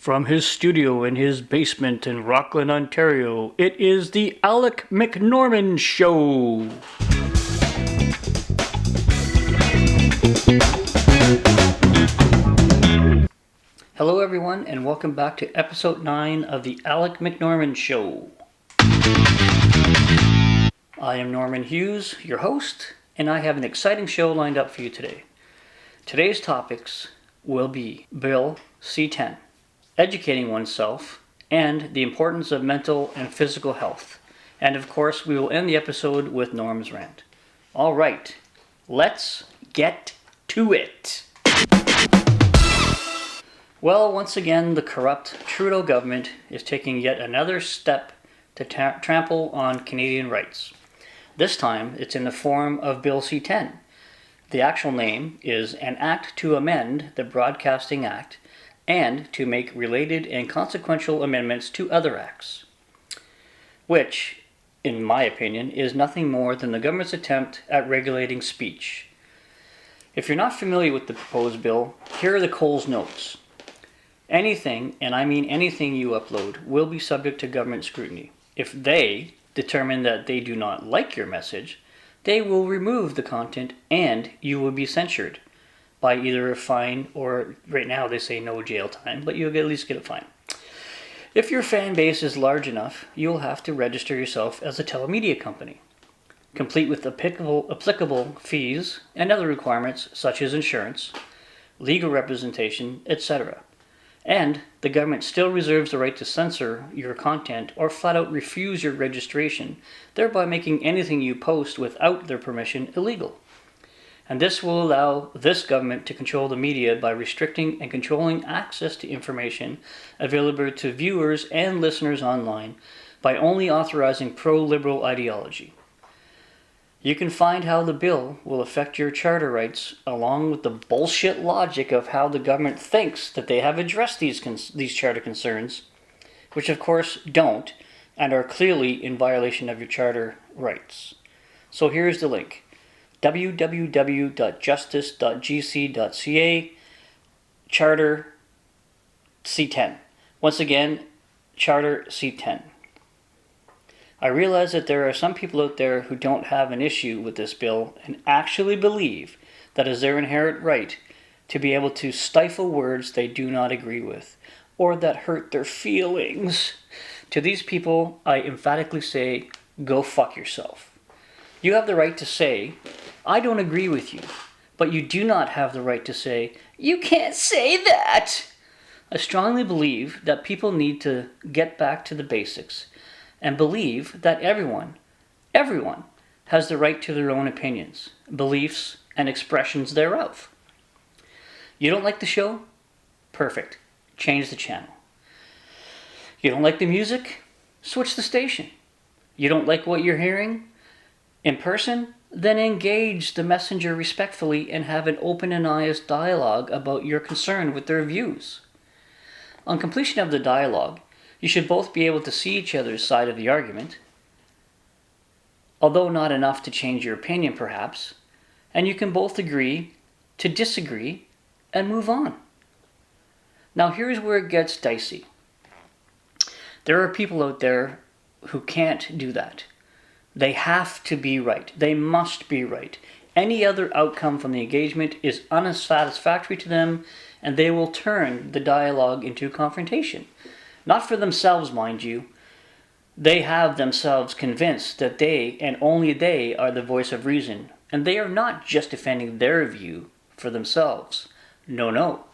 From his studio in his basement in Rockland, Ontario, it is the Alec McNorman Show. Hello everyone, and welcome back to episode 9 of the Alec McNorman Show. I am Norman Hughes, your host, and I have an exciting show lined up for you today. Today's topics will be Bill C-10, educating oneself, and the importance of mental and physical health. And of course, we will end the episode with Norm's rant. All right, let's get to it. Well, once again, the corrupt Trudeau government is taking yet another step to trample on Canadian rights. This time, it's in the form of Bill C-10. The actual name is an act to amend the Broadcasting Act and to make related and consequential amendments to other acts, which, in my opinion, is nothing more than the government's attempt at regulating speech. If you're not familiar with the proposed bill, here are the Coles notes. Anything, and I mean anything you upload, will be subject to government scrutiny. If they determine that they do not like your message, they will remove the content and you will be censured by either a fine or, right now they say no jail time, but you'll at least get a fine. If your fan base is large enough, you'll have to register yourself as a telemedia company, complete with applicable fees and other requirements such as insurance, legal representation, etc. And the government still reserves the right to censor your content or flat out refuse your registration, thereby making anything you post without their permission illegal. And this will allow this government to control the media by restricting and controlling access to information available to viewers and listeners online by only authorizing pro-liberal ideology. You can find how the bill will affect your charter rights, along with the bullshit logic of how the government thinks that they have addressed these charter concerns, which of course don't, and are clearly in violation of your charter rights. So here's the link: www.justice.gc.ca, Charter C-10. Once again, Charter C-10. I realize that there are some people out there who don't have an issue with this bill and actually believe that is their inherent right to be able to stifle words they do not agree with or that hurt their feelings. To these people, I emphatically say, go fuck yourself. You have the right to say, I don't agree with you, but you do not have the right to say, you can't say that. I strongly believe that people need to get back to the basics and believe that everyone has the right to their own opinions, beliefs, and expressions thereof. You don't like the show? Perfect. Change the channel. You don't like the music? Switch the station. You don't like what you're hearing in person? Then engage the messenger respectfully and have an open and honest dialogue about your concern with their views. On completion of the dialogue, you should both be able to see each other's side of the argument, although not enough to change your opinion perhaps, and you can both agree to disagree and move on. Now here's where it gets dicey. There are people out there who can't do that. They have to be right. They must be right. Any other outcome from the engagement is unsatisfactory to them, and they will turn the dialogue into confrontation. Not for themselves, mind you. They have themselves convinced that they, and only they, are the voice of reason, and they are not just defending their view for themselves. No.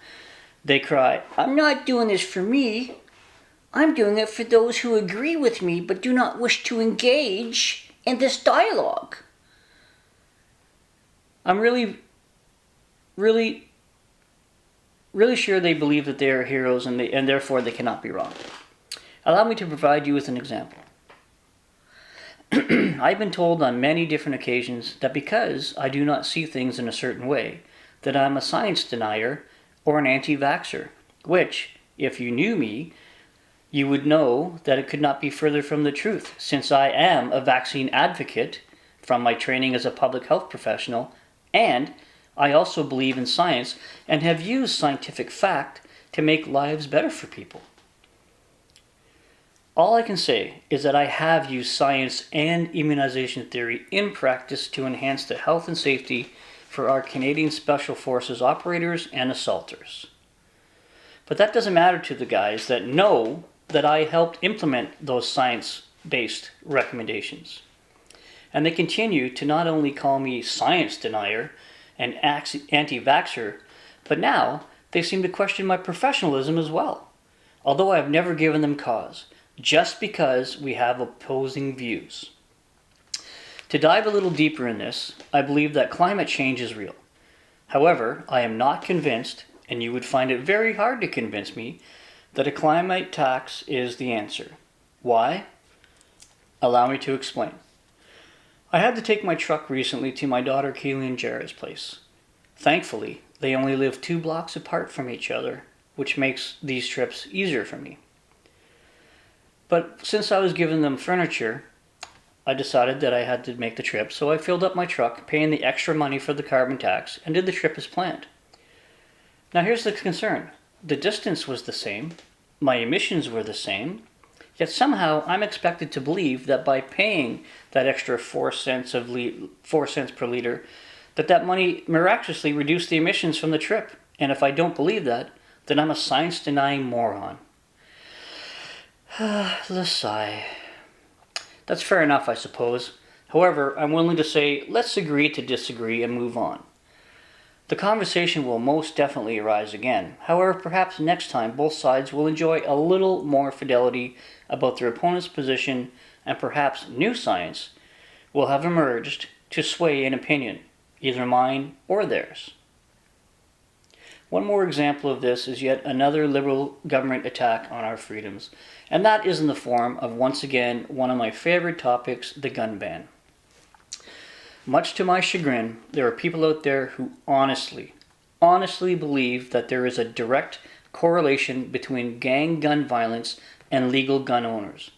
They cry, I'm not doing this for me. I'm doing it for those who agree with me but do not wish to engage in this dialogue. I'm really sure they believe that they are heroes and therefore they cannot be wrong. Allow me to provide you with an example. I've been told on many different occasions that because I do not see things in a certain way, that I'm a science denier or an anti-vaxxer, which, if you knew me, you would know that it could not be further from the truth, since I am a vaccine advocate from my training as a public health professional, and I also believe in science and have used scientific fact to make lives better for people. All I can say is that I have used science and immunization theory in practice to enhance the health and safety for our Canadian Special Forces operators and assaulters. But that doesn't matter to the guys that know that I helped implement those science-based recommendations. And they continue to not only call me science denier and anti-vaxxer, but now they seem to question my professionalism as well, although I have never given them cause, just because we have opposing views. To dive a little deeper in this, I believe that climate change is real. However, I am not convinced, and you would find it very hard to convince me, that a climate tax is the answer. Why? Allow me to explain. I had to take my truck recently to my daughter Kaylee and Jared's place. Thankfully, they only live 2 blocks apart from each other, which makes these trips easier for me. But since I was giving them furniture, I decided that I had to make the trip, so I filled up my truck, paying the extra money for the carbon tax, and did the trip as planned. Now here's the concern. The distance was the same, my emissions were the same, yet somehow I'm expected to believe that by paying that extra 4 cents per liter, that money miraculously reduced the emissions from the trip. And if I don't believe that, then I'm a science-denying moron. The sigh. That's fair enough, I suppose. However, I'm willing to say, let's agree to disagree and move on. The conversation will most definitely arise again. However, perhaps next time both sides will enjoy a little more fidelity about their opponent's position, and perhaps new science will have emerged to sway an opinion, either mine or theirs. One more example of this is yet another liberal government attack on our freedoms, and that is in the form of, once again, one of my favorite topics, the gun ban. Much to my chagrin, there are people out there who honestly believe that there is a direct correlation between gang gun violence and legal gun owners,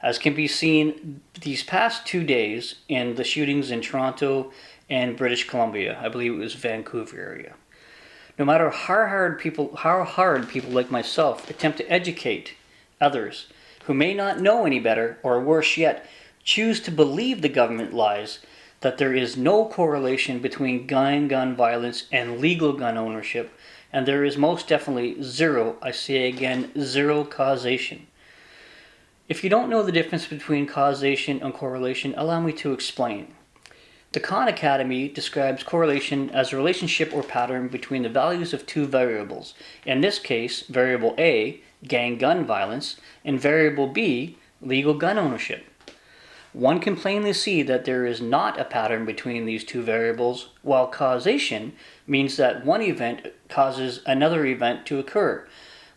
as can be seen these past 2 days in the shootings in Toronto and British Columbia. I believe it was Vancouver area. No matter how hard people like myself attempt to educate others who may not know any better, or worse yet, choose to believe the government lies, that there is no correlation between gun violence and legal gun ownership, and there is most definitely zero, I say again, zero causation. If you don't know the difference between causation and correlation, allow me to explain. The Khan Academy describes correlation as a relationship or pattern between the values of 2 variables. In this case, variable A, gang gun violence, and variable B, legal gun ownership. One can plainly see that there is not a pattern between these 2 variables, while causation means that one event causes another event to occur.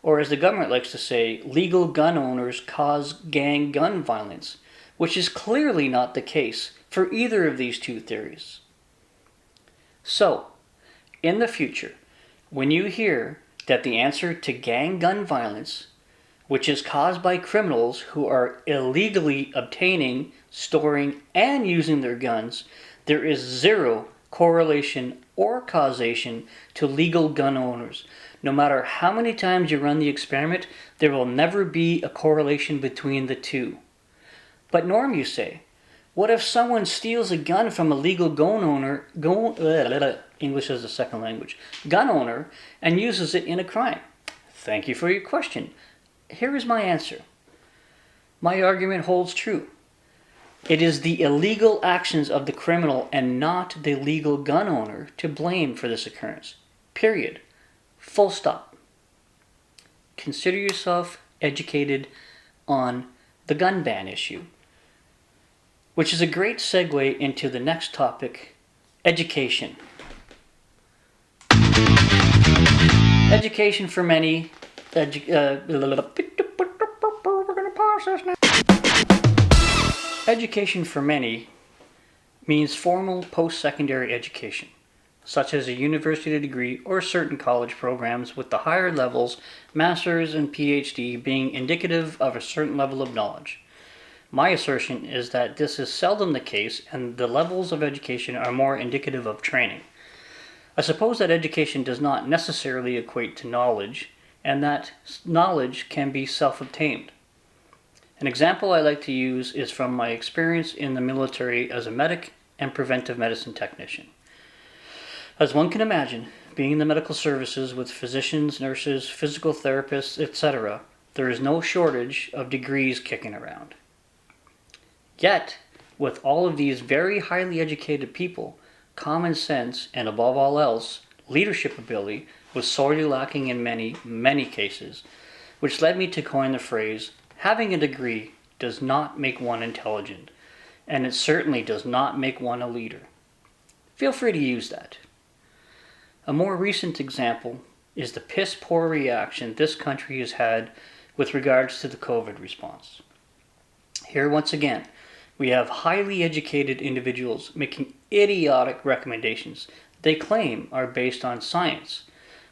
Or as the government likes to say, legal gun owners cause gang gun violence, which is clearly not the case for either of these 2 theories. So, in the future, when you hear that the answer to gang gun violence, which is caused by criminals who are illegally obtaining, storing, and using their guns, there is zero correlation or causation to legal gun owners. No matter how many times you run the experiment, there will never be a correlation between the 2. But Norm, you say, what if someone steals a gun from a legal gun owner, English as a second language, gun owner, and uses it in a crime? Thank you for your question. Here is my answer. My argument holds true. It is the illegal actions of the criminal and not the legal gun owner to blame for this occurrence. Period. Full stop. Consider yourself educated on the gun ban issue, which is a great segue into the next topic, education. Education for many. We're going to pause this now. Education for many means formal post-secondary education, such as a university degree or certain college programs, with the higher levels, master's and PhD, being indicative of a certain level of knowledge. My assertion is that this is seldom the case, and the levels of education are more indicative of training. I suppose that education does not necessarily equate to knowledge, and that knowledge can be self-obtained. An example I like to use is from my experience in the military as a medic and preventive medicine technician. As one can imagine, being in the medical services with physicians, nurses, physical therapists, etc., there is no shortage of degrees kicking around. Yet, with all of these very highly educated people, common sense, and above all else, leadership ability was sorely lacking in many, many cases, which led me to coin the phrase, having a degree does not make one intelligent, and it certainly does not make one a leader. Feel free to use that. A more recent example is the piss-poor reaction this country has had with regards to the COVID response. Here once again, we have highly educated individuals making idiotic recommendations they claim are based on science.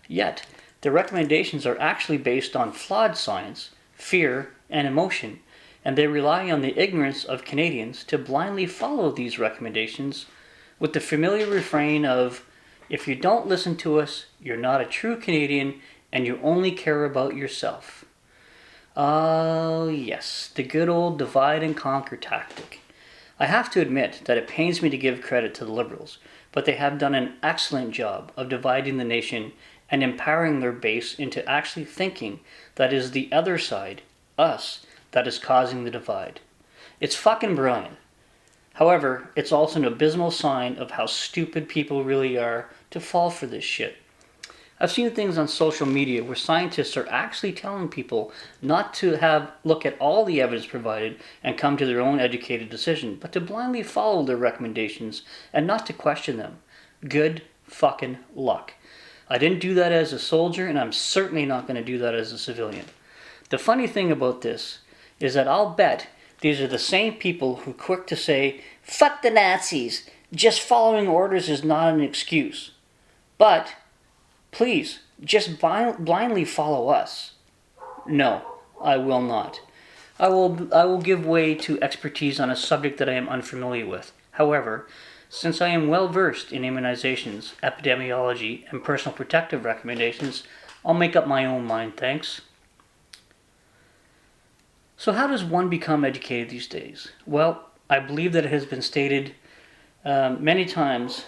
Yet, the recommendations are actually based on flawed science, fear, and emotion, and they rely on the ignorance of Canadians to blindly follow these recommendations with the familiar refrain of, if you don't listen to us, you're not a true Canadian and you only care about yourself. Oh yes, the good old divide and conquer tactic. I have to admit that it pains me to give credit to the Liberals, but they have done an excellent job of dividing the nation and empowering their base into actually thinking that is the other side, us, that is causing the divide. It's fucking brilliant. However, it's also an abysmal sign of how stupid people really are to fall for this shit. I've seen things on social media where scientists are actually telling people not to look at all the evidence provided and come to their own educated decision, but to blindly follow their recommendations and not to question them. Good fucking luck. I didn't do that as a soldier, and I'm certainly not going to do that as a civilian. The funny thing about this is that I'll bet these are the same people who are quick to say, fuck the Nazis, just following orders is not an excuse. But please, just blindly follow us. No, I will not. I will give way to expertise on a subject that I am unfamiliar with. However, since I am well versed in immunizations, epidemiology, and personal protective recommendations, I'll make up my own mind, thanks. So how does one become educated these days? Well, I believe that it has been stated many times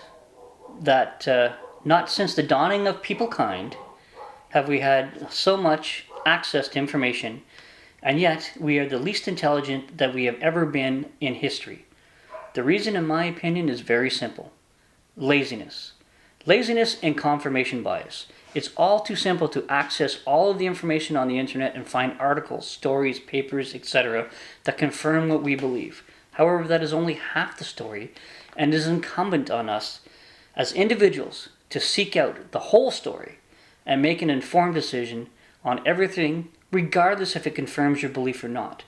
that not since the dawning of peoplekind have we had so much access to information, and yet we are the least intelligent that we have ever been in history. The reason, in my opinion, is very simple. Laziness. Laziness and confirmation bias. It's all too simple to access all of the information on the internet and find articles, stories, papers, etc. that confirm what we believe. However, that is only half the story, and it is incumbent on us as individuals to seek out the whole story and make an informed decision on everything, regardless if it confirms your belief or not.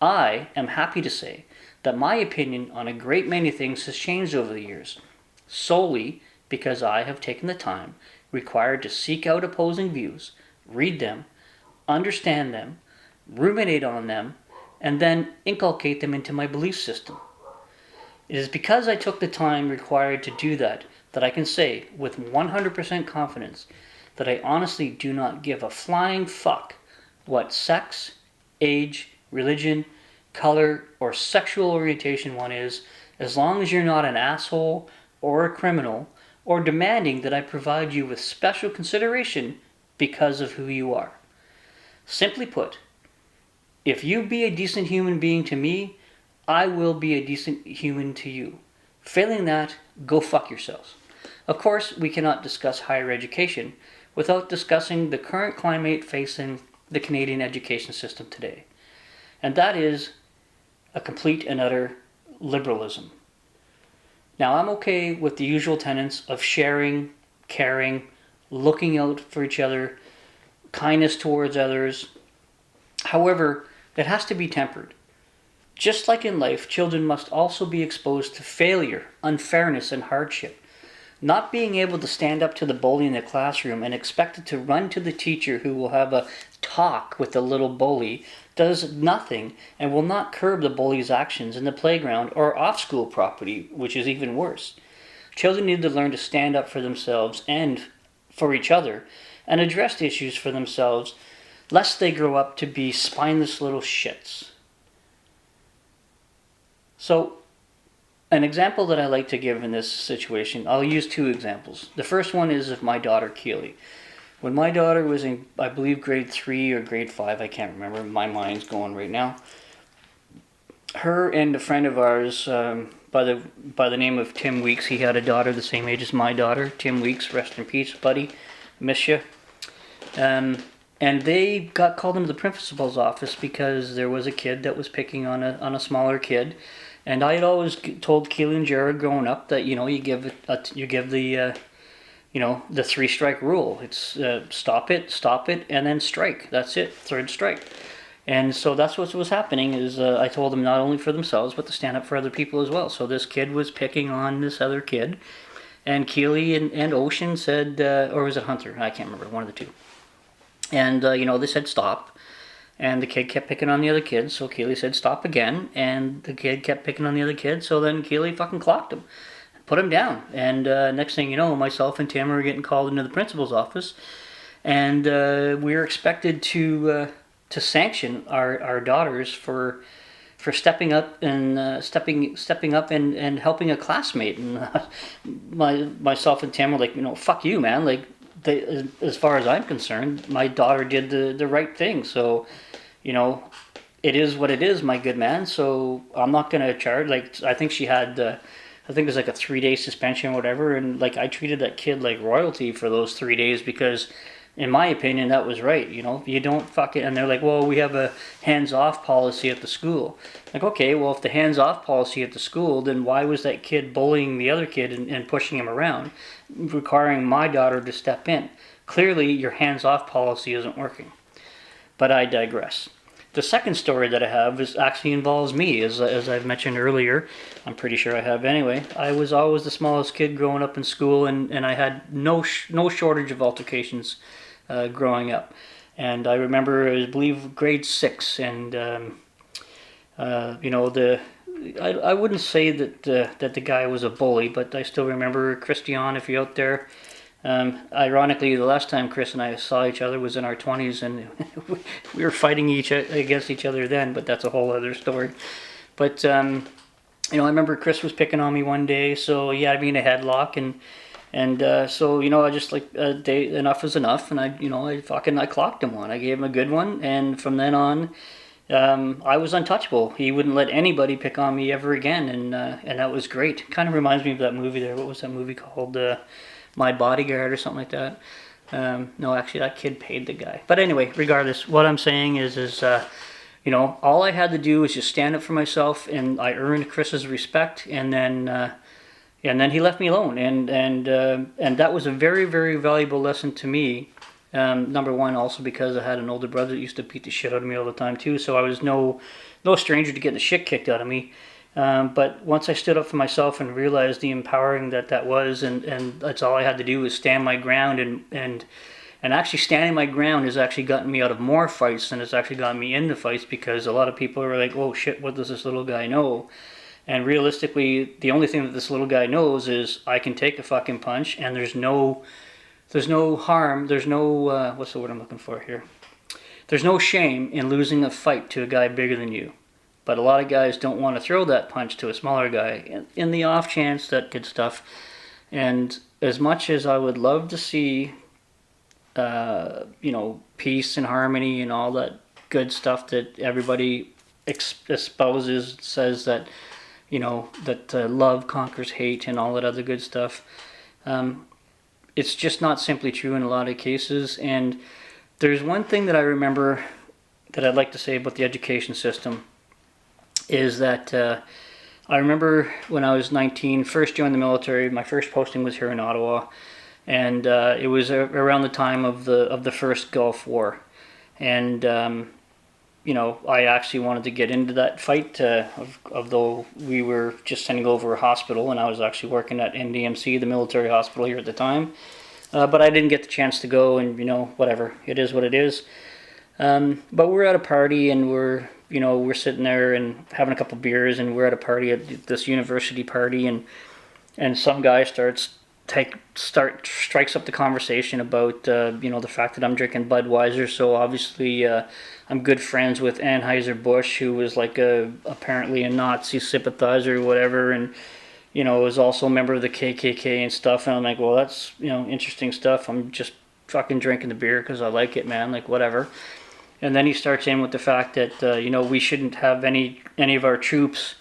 I am happy to say that my opinion on a great many things has changed over the years, solely because I have taken the time required to seek out opposing views, read them, understand them, ruminate on them, and then inculcate them into my belief system. It is because I took the time required to do that I can say with 100% confidence that I honestly do not give a flying fuck what sex, age, religion, color, or sexual orientation one is, as long as you're not an asshole or a criminal or demanding that I provide you with special consideration because of who you are. Simply put, if you be a decent human being to me, I will be a decent human to you. Failing that, go fuck yourselves. Of course, we cannot discuss higher education without discussing the current climate facing the Canadian education system today. And that is a complete and utter liberalism. Now, I'm okay with the usual tenets of sharing, caring, looking out for each other, kindness towards others. However, it has to be tempered. Just like in life, children must also be exposed to failure, unfairness, and hardship. Not being able to stand up to the bully in the classroom and expected to run to the teacher who will have a talk with the little bully does nothing and will not curb the bully's actions in the playground or off-school property, which is even worse. Children need to learn to stand up for themselves and for each other and address issues for themselves, lest they grow up to be spineless little shits. So, an example that I like to give in this situation, I'll use two examples. The first one is of my daughter Keely. When my daughter was in, I believe, grade 3 or grade 5, I can't remember, my mind's going right now. Her and a friend of ours, by the name of Tim Weeks, he had a daughter the same age as my daughter. Tim Weeks, rest in peace, buddy. Miss you. And they got called into the principal's office because there was a kid that was picking on a smaller kid. And I had always told Keely and Jared growing up that, you give the 3-strike rule. It's stop it, and then strike. That's it, third strike. And so that's what was happening is I told them not only for themselves, but to stand up for other people as well. So this kid was picking on this other kid. And Keely and Ocean said, or was it Hunter? I can't remember, one of the two. And, they said stop. And the kid kept picking on the other kid, so Keely said stop again. And the kid kept picking on the other kid, so then Keely fucking clocked him. Put him down. And next thing you know, myself and Tim were getting called into the principal's office. And we were expected to sanction our daughters for stepping up and stepping up and helping a classmate. And myself and Tim were like, fuck you, man. Like, as far as I'm concerned, my daughter did the right thing. So, it is what it is, my good man. So I'm not gonna charge. Like, I think she had, I think it was like a 3-day suspension or whatever. And like, I treated that kid like royalty for those 3 days because, in my opinion, that was right. You don't fucking, and they're like, well, we have a hands-off policy at the school. Like, okay, well, if the hands-off policy at the school, then why was that kid bullying the other kid and pushing him around, requiring my daughter to step in? Clearly, your hands-off policy isn't working. But I digress. The second story that I have actually involves me, as I've mentioned earlier. I'm pretty sure I have anyway. I was always the smallest kid growing up in school, and I had no shortage of altercations growing up. And I remember, I believe, grade 6, and I wouldn't say that the guy was a bully, but I still remember Christian, if you're out there. Ironically, the last time Chris and I saw each other was in our 20s, and we were fighting against each other then, but that's a whole other story. But, I remember Chris was picking on me one day, so he had me in a headlock, and so, I just enough is enough, and I clocked him one. I gave him a good one, and from then on, I was untouchable. He wouldn't let anybody pick on me ever again, and that was great. Kind of reminds me of that movie there. What was that movie called? My Bodyguard or something like that. No, actually, that kid paid the guy. But anyway, regardless, what I'm saying is all I had to do was just stand up for myself, and I earned Chris's respect, and then he left me alone, and that was a very, very valuable lesson to me. Number one, also because I had an older brother that used to beat the shit out of me all the time too, so I was no stranger to getting the shit kicked out of me. But once I stood up for myself and realized the empowering that was, and that's all I had to do was stand my ground, and actually standing my ground has actually gotten me out of more fights than it's actually gotten me into fights, because a lot of people are like, oh shit, what does this little guy know? And realistically, the only thing that this little guy knows is I can take a fucking punch, and there's no harm, there's no, what's the word I'm looking for here? There's no shame in losing a fight to a guy bigger than you. But a lot of guys don't want to throw that punch to a smaller guy in the off chance, that good stuff. And as much as I would love to see, peace and harmony and all that good stuff that everybody espouses, says that, that love conquers hate and all that other good stuff. It's just not simply true in a lot of cases. And there's one thing that I remember that I'd like to say about the education system, is that I remember when I was 19, first joined the military. My first posting was here in Ottawa, and it was around the time of the first Gulf War, and I actually wanted to get into that fight, although we were just sending over a hospital, and I was actually working at NDMC, the military hospital here at the time, but I didn't get the chance to go, and whatever, it is what it is. But we're at a party, and we're sitting there and having a couple beers, and we're at a party at this university party, and some guy starts strikes up the conversation about the fact that I'm drinking Budweiser. So obviously I'm good friends with Anheuser-Busch, who was like apparently a Nazi sympathizer or whatever, and was also a member of the KKK and stuff. And I'm like, well, that's interesting stuff. I'm just fucking drinking the beer because I like it, man. Like whatever. And then he starts in with the fact that we shouldn't have any of our troops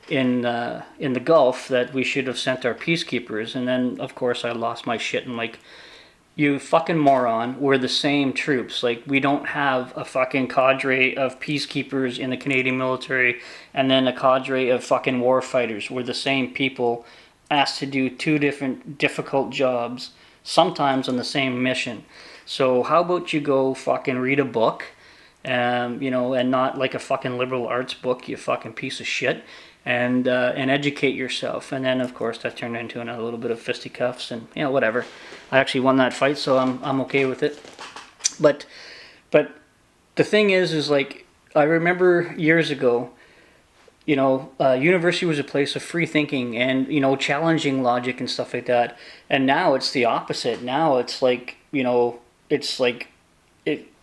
in the Gulf, that we should have sent our peacekeepers. And then of course I lost my shit and like, you fucking moron, we're the same troops. Like, we don't have a fucking cadre of peacekeepers in the Canadian military and then a cadre of fucking war fighters. We're the same people asked to do two different difficult jobs, sometimes on the same mission. So how about you go fucking read a book, and not like a fucking liberal arts book, you fucking piece of shit, and educate yourself. And then of course that turned into another little bit of fisticuffs and whatever. I actually won that fight, so I'm okay with it. But the thing is like, I remember years ago, university was a place of free thinking and challenging logic and stuff like that. And now it's the opposite. Now it's like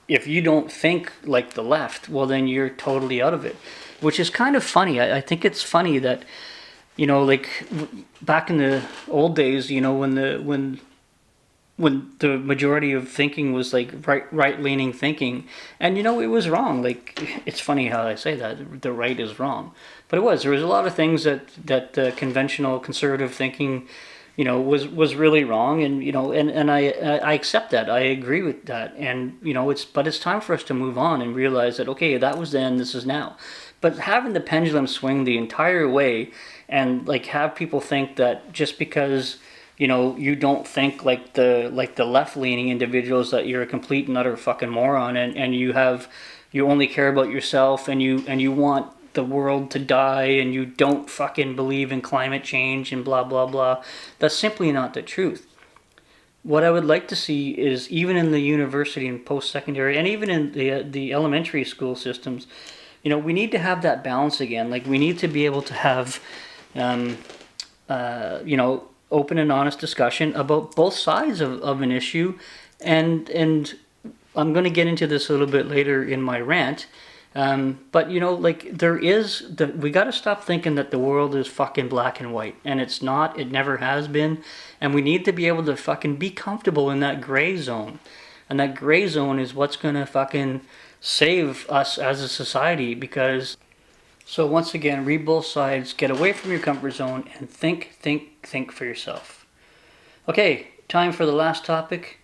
if you don't think like the left, well then you're totally out of it. Which is kind of funny. I think it's funny that, like back in the old days, when the majority of thinking was like right-leaning thinking, and it was wrong. Like, it's funny how I say that, the right is wrong, but there was a lot of things that conventional conservative thinking, was really wrong, and I accept that. I agree with that, and it's time for us to move on and realize that, okay, that was then, this is now. But having the pendulum swing the entire way, and like have people think that just because you don't think like the left-leaning individuals, that you're a complete and utter fucking moron, and you only care about yourself, and you want the world to die, and you don't fucking believe in climate change and blah blah blah. That's simply not the truth. What I would like to see is, even in the university and post-secondary, and even in the elementary school systems, we need to have that balance again. Like, we need to be able to have open and honest discussion about both sides of an issue, and I'm going to get into this a little bit later in my rant, but we got to stop thinking that the world is fucking black and white, and it's not. It never has been, and we need to be able to fucking be comfortable in that gray zone, and that gray zone is what's going to fucking save us as a society. Because, so once again, read both sides, get away from your comfort zone, and think for yourself. Okay, time for the last topic,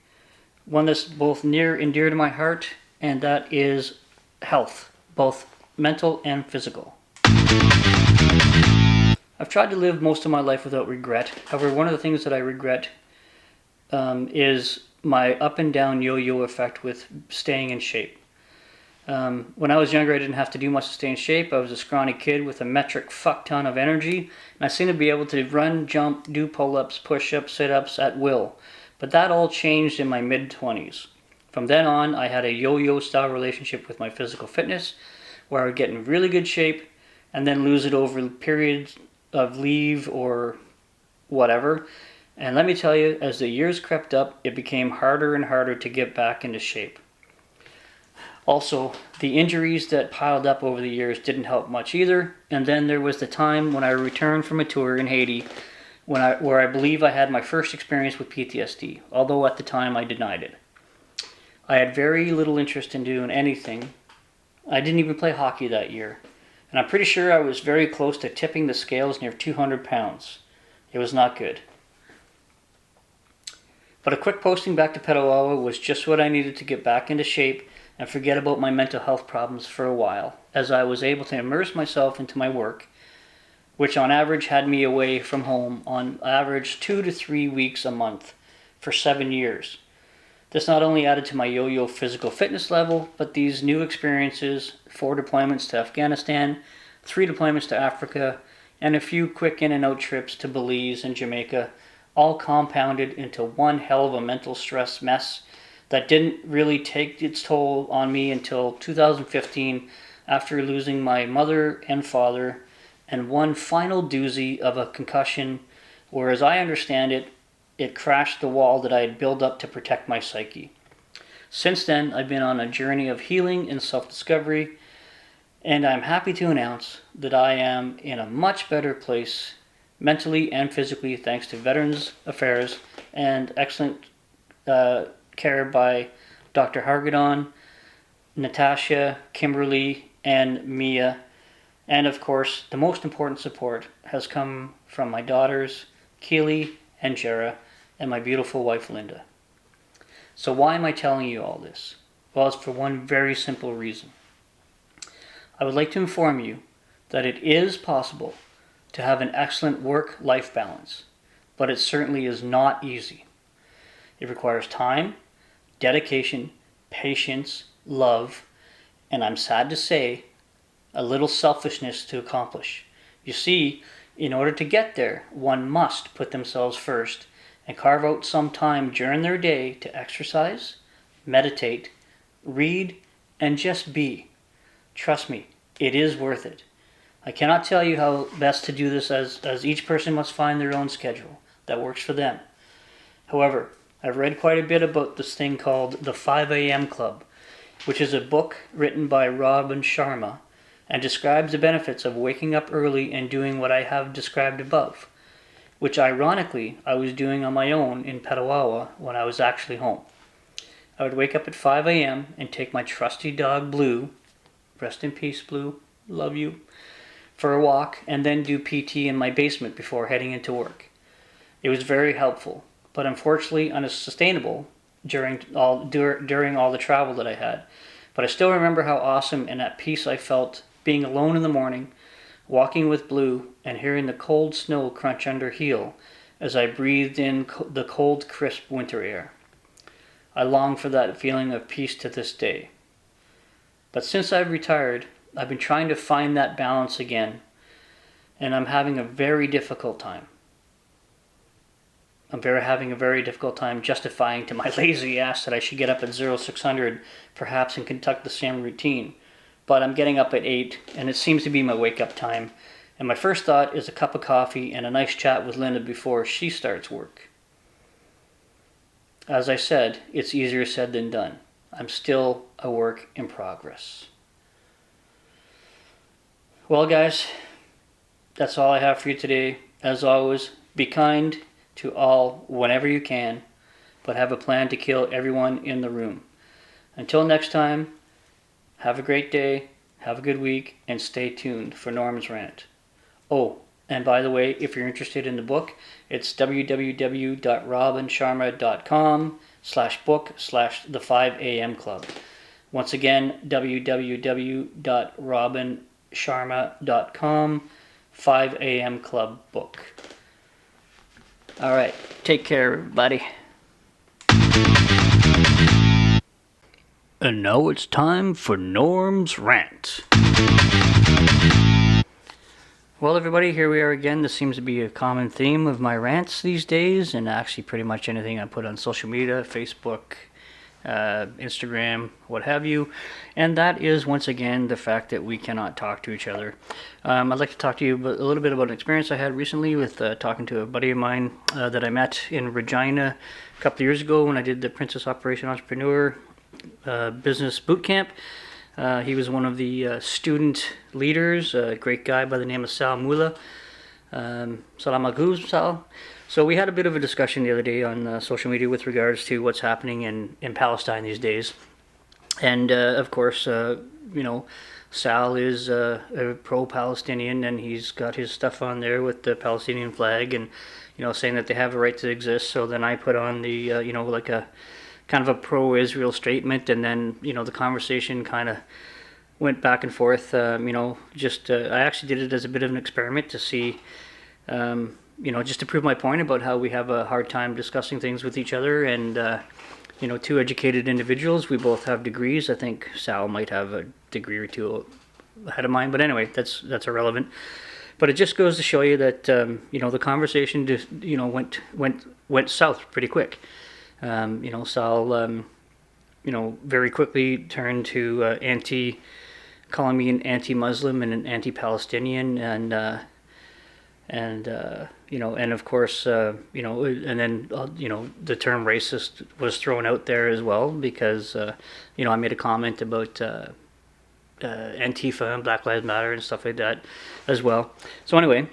one that's both near and dear to my heart, and that is health, both mental and physical. I've tried to live most of my life without regret. However, one of the things that I regret is my up and down yo-yo effect with staying in shape. When I was younger, I didn't have to do much to stay in shape. I was a scrawny kid with a metric fuck ton of energy, and I seemed to be able to run, jump, do pull-ups, push-ups, sit-ups at will. But that all changed in my mid-20s. From then on, I had a yo-yo style relationship with my physical fitness, where I would get in really good shape and then lose it over periods of leave or whatever. And let me tell you, as the years crept up, it became harder and harder to get back into shape. Also, the injuries that piled up over the years didn't help much either. And then there was the time when I returned from a tour in Haiti, where I believe I had my first experience with PTSD, although at the time I denied it. I had very little interest in doing anything. I didn't even play hockey that year. And I'm pretty sure I was very close to tipping the scales near 200 pounds. It was not good. But a quick posting back to Petawawa was just what I needed to get back into shape and forget about my mental health problems for a while, as I was able to immerse myself into my work, which on average had me away from home on average 2 to 3 weeks a month for 7 years. This not only added to my yo-yo physical fitness level, but these new experiences, 4 deployments to Afghanistan, 3 deployments to Africa, and a few quick in and out trips to Belize and Jamaica, all compounded into one hell of a mental stress mess that didn't really take its toll on me until 2015, after losing my mother and father and one final doozy of a concussion, where, as I understand it, it crashed the wall that I had built up to protect my psyche. Since then, I've been on a journey of healing and self-discovery, and I'm happy to announce that I am in a much better place mentally and physically thanks to Veterans Affairs and excellent care by Dr. Hargadon, Natasha, Kimberly, and Mia. And of course, the most important support has come from my daughters, Keely and Jera, and my beautiful wife, Linda. So why am I telling you all this? Well, it's for one very simple reason. I would like to inform you that it is possible to have an excellent work-life balance, but it certainly is not easy. It requires time, dedication, patience, love, and I'm sad to say, a little selfishness to accomplish. You see, in order to get there, one must put themselves first and carve out some time during their day to exercise, meditate, read, and just be. Trust me, it is worth it. I cannot tell you how best to do this as each person must find their own schedule that works for them. However, I've read quite a bit about this thing called the 5 a.m. Club, which is a book written by Robin Sharma and describes the benefits of waking up early and doing what I have described above, which ironically I was doing on my own in Petawawa when I was actually home. I would wake up at 5 a.m. and take my trusty dog Blue, rest in peace Blue, love you, for a walk, and then do PT in my basement before heading into work. It was very helpful, but unfortunately unsustainable during all the travel that I had. But I still remember how awesome and at peace I felt being alone in the morning, walking with Blue, and hearing the cold snow crunch under heel as I breathed in the cold, crisp winter air. I long for that feeling of peace to this day. But since I've retired, I've been trying to find that balance again, and I'm having a very difficult time. Having a very difficult time justifying to my lazy ass that I should get up at 0600 perhaps and conduct the same routine. But I'm getting up at 8, and it seems to be my wake-up time. And my first thought is a cup of coffee and a nice chat with Linda before she starts work. As I said, it's easier said than done. I'm still a work in progress. Well, guys, that's all I have for you today. As always, be kind to all whenever you can, but have a plan to kill everyone in the room. Until next time, have a great day, have a good week, and stay tuned for Norm's Rant. Oh, and by the way, if you're interested in the book, it's www.robinsharma.com/book/the 5 a.m. Club. Once again, www.robinsharma.com 5 a.m. Club book. All right, take care, everybody. And now it's time for Norm's Rant. Well, everybody, here we are again. This seems to be a common theme of my rants these days, and actually pretty much anything I put on social media, Facebook, Instagram, what have you. And that is, once again, the fact that we cannot talk to each other. I'd like to talk to you a little bit about an experience I had recently with talking to a buddy of mine that I met in Regina a couple of years ago when I did the Princess Operation Entrepreneur business boot camp. He was one of the student leaders, a great guy by the name of Sal Mula. Salamaguz, Sal. So we had a bit of a discussion the other day on social media with regards to what's happening in Palestine these days. And of course, Sal is a pro-Palestinian, and he's got his stuff on there with the Palestinian flag and, saying that they have a right to exist. So then I put on the, like a kind of a pro-Israel statement, and then, the conversation kind of went back and forth. I actually did it as a bit of an experiment to see, just to prove my point about how we have a hard time discussing things with each other. And, two educated individuals, we both have degrees. I think Sal might have a degree or two ahead of mine, but anyway, that's irrelevant. But it just goes to show you that, the conversation just, went south pretty quick. Sal, very quickly turned to calling me an anti-Muslim and an anti-Palestinian, and and and of course, and then the term racist was thrown out there as well because I made a comment about Antifa and Black Lives Matter and stuff like that as well. So anyway,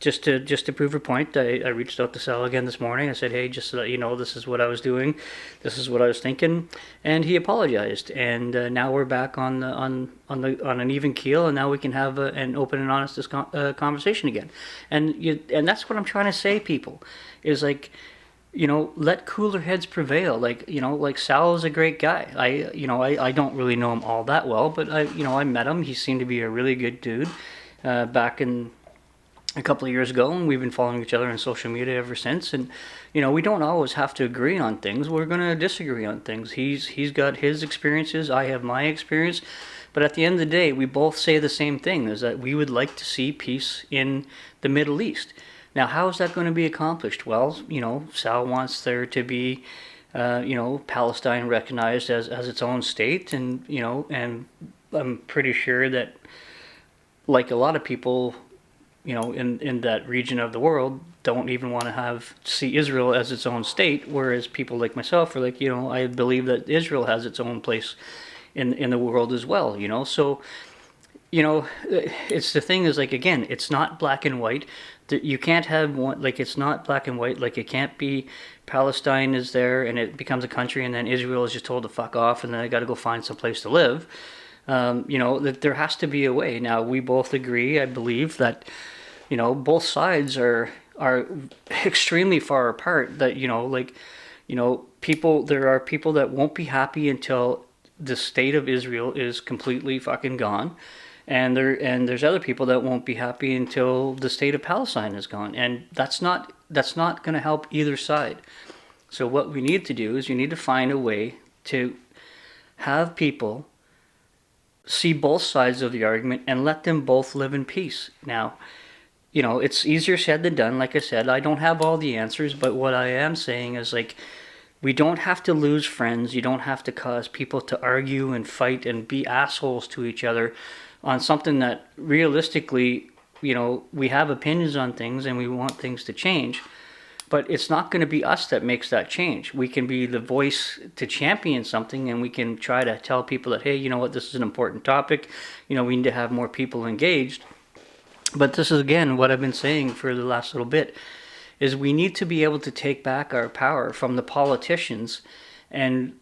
just to prove a point, I reached out to Sal again this morning. I said, hey, just so that you know, this is what I was doing, this is what I was thinking, and he apologized. And now we're back on an even keel, and now we can have an open and honest conversation again. And that's what I'm trying to say, people, is like, let cooler heads prevail. Like Sal is a great guy. I don't really know him all that well, but I met him. He seemed to be a really good dude back in a couple of years ago, and we've been following each other on social media ever since. And we don't always have to agree on things. We're going to disagree on things. He's got his experiences. I have my experience. But at the end of the day, we both say the same thing: is that we would like to see peace in the Middle East. Now, how is that going to be accomplished? Well, Sal wants there to be, Palestine recognized as its own state, and and I'm pretty sure that, like a lot of people, in that region of the world, don't even want to see Israel as its own state, whereas people like myself are like, I believe that Israel has its own place in the world as well, So, it's the thing is, like, again, it's not black and white. You can't have one, like, it's not black and white. Like, it can't be Palestine is there and it becomes a country, and then Israel is just told to fuck off, and then they got to go find some place to live. That there has to be a way. Now, we both agree, I believe, that both sides are extremely far apart. That there are people that won't be happy until the state of Israel is completely fucking gone, and there's other people that won't be happy until the state of Palestine is gone, and that's not going to help either side. So what we need to do is you need to find a way to have people see both sides of the argument and let them both live in peace. Now, it's easier said than done. Like I said, I don't have all the answers, but what I am saying is, like, we don't have to lose friends. You don't have to cause people to argue and fight and be assholes to each other on something that realistically, we have opinions on things and we want things to change. But it's not going to be us that makes that change. We can be the voice to champion something, and we can try to tell people that, hey, you know what, this is an important topic. We need to have more people engaged. But this is, again, what I've been saying for the last little bit, is we need to be able to take back our power from the politicians and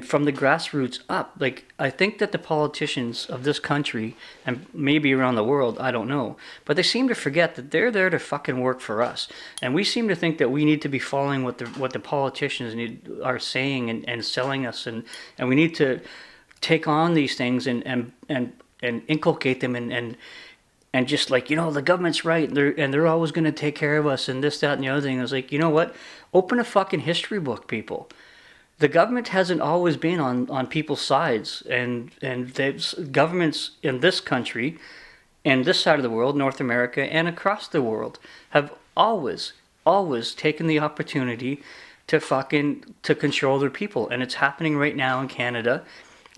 from the grassroots up. Like, I think that the politicians of this country, and maybe around the world, I don't know, but they seem to forget that they're there to fucking work for us. And we seem to think that we need to be following what the politicians are saying and selling us, and we need to take on these things and inculcate them and just, like, the government's right, and they're always going to take care of us, and this, that, and the other thing. I was like, you know what? Open a fucking history book, people. The government hasn't always been on people's sides, and there's governments in this country and this side of the world, North America, and across the world, have always taken the opportunity to control their people. And it's happening right now in Canada.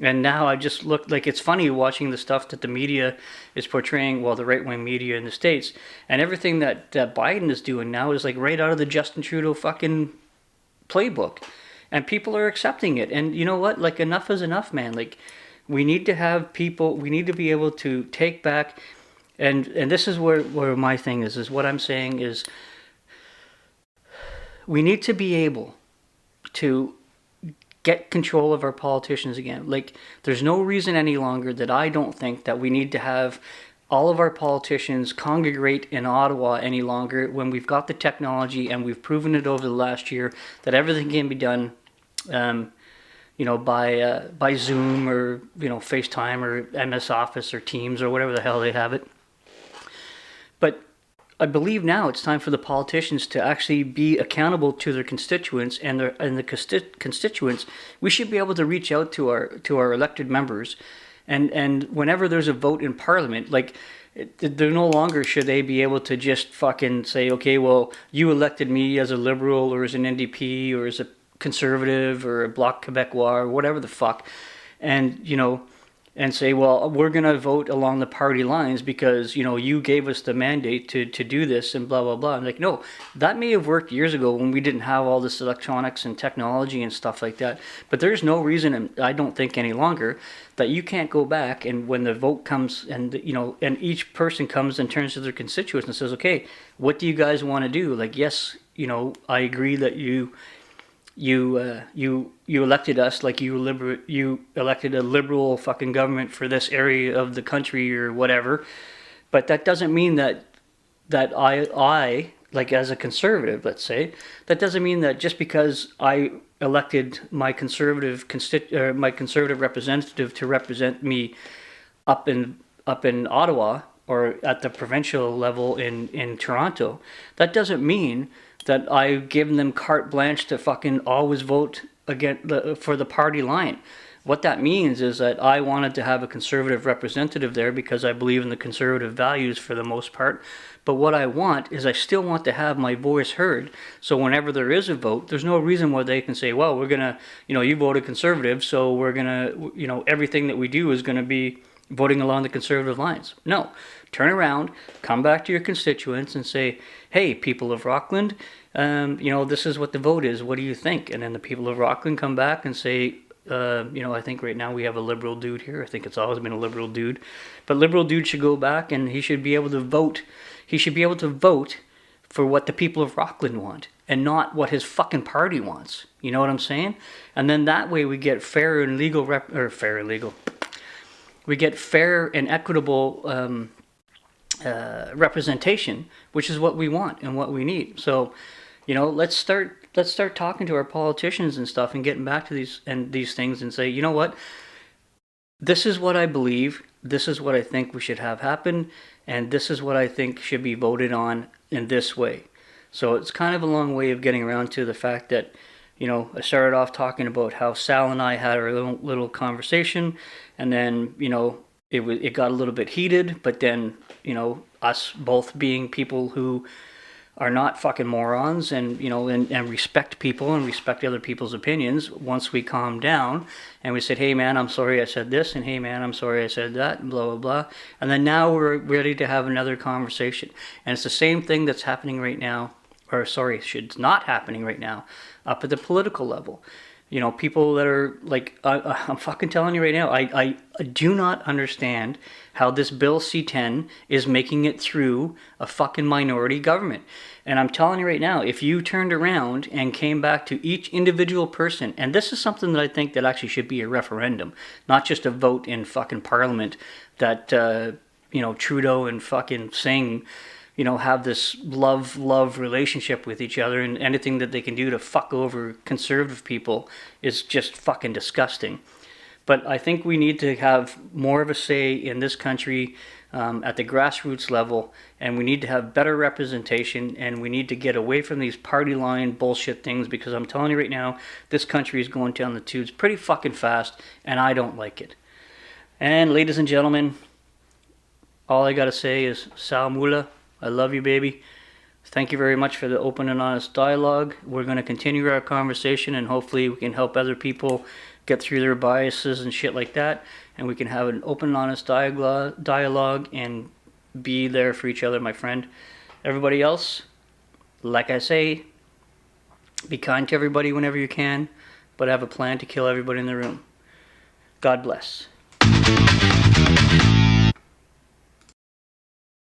And now I just look, like, it's funny watching the stuff that the media is portraying, well, the right-wing media in the States, and everything that Biden is doing now is like right out of the Justin Trudeau fucking playbook. And people are accepting it. And you know what? Like, enough is enough, man. Like, we need to have people, we need to be able to take back, and this is where my thing is what I'm saying is, we need to be able to get control of our politicians again. Like, there's no reason any longer that I don't think that we need to have all of our politicians congregate in Ottawa any longer, when we've got the technology and we've proven it over the last year that everything can be done, by Zoom or FaceTime or MS Office or Teams or whatever the hell they have it. But I believe now it's time for the politicians to actually be accountable to their constituents, and the constituents. We should be able to reach out to our elected members. And whenever there's a vote in Parliament, like, they're no longer should they be able to just fucking say, okay, well, you elected me as a Liberal or as an NDP or as a Conservative or a Bloc Québécois or whatever the fuck. And, and say, well, we're going to vote along the party lines because, you know, you gave us the mandate to do this and blah, blah, blah. I'm like, no, that may have worked years ago when we didn't have all this electronics and technology and stuff like that. But there's no reason, and I don't think any longer, that you can't go back and when the vote comes and, you know, and each person comes and turns to their constituents and says, okay, what do you guys want to do? Like, yes, you know, I agree that you elected us, like you elected a liberal fucking government for this area of the country or whatever, but that doesn't mean that I like as a conservative, let's say, that doesn't mean that just because I elected my my conservative representative to represent me up in Ottawa or at the provincial level in Toronto, that doesn't mean that I've given them carte blanche to fucking always vote again for the party line. What that means is that I wanted to have a conservative representative there because I believe in the conservative values for the most part. But what I want is I still want to have my voice heard. So whenever there is a vote, there's no reason why they can say, well, we're going to, you know, you voted conservative, so we're going to, you know, everything that we do is going to be voting along the conservative lines. No. Turn around, come back to your constituents and say, hey, people of Rockland, you know, this is what the vote is. What do you think? And then the people of Rockland come back and say, you know, I think right now we have a liberal dude here. I think it's always been a liberal dude. But liberal dude should go back and he should be able to vote. He should be able to vote for what the people of Rockland want and not what his fucking party wants. You know what I'm saying? And then that way we get fair and legal, we get fair and equitable representation, which is what we want and what we need. So, you know, let's start talking to our politicians and stuff and getting back to these things and say, you know what, this is what I believe, this is what I think we should have happen, and this is what I think should be voted on in this way. So it's kind of a long way of getting around to the fact that, you know, I started off talking about how Sal and I had our little conversation, and then, you know, it got a little bit heated, but then, you know, us both being people who are not fucking morons and, you know, and respect people and respect other people's opinions, once we calmed down and we said, hey man, I'm sorry I said this, and hey man, I'm sorry I said that, and blah, blah, blah. And then now we're ready to have another conversation. And it's the same thing that's happening right now, or sorry, it's not happening right now, up at the political level. You know, people that are like, I'm fucking telling you right now, I do not understand how this Bill C-10 is making it through a fucking minority government. And I'm telling you right now, if you turned around and came back to each individual person, and this is something that I think that actually should be a referendum, not just a vote in fucking parliament that, you know, Trudeau and fucking Singh, you know, have this love relationship with each other, and anything that they can do to fuck over conservative people is just fucking disgusting. But I think we need to have more of a say in this country at the grassroots level, and we need to have better representation, and we need to get away from these party line bullshit things, because I'm telling you right now, this country is going down the tubes pretty fucking fast, and I don't like it. And ladies and gentlemen, all I gotta say is Sal Mula, I love you, baby. Thank you very much for the open and honest dialogue. We're going to continue our conversation, and hopefully we can help other people get through their biases and shit like that, and we can have an open and honest dialogue and be there for each other, my friend. Everybody else, like I say, be kind to everybody whenever you can, but have a plan to kill everybody in the room. God bless.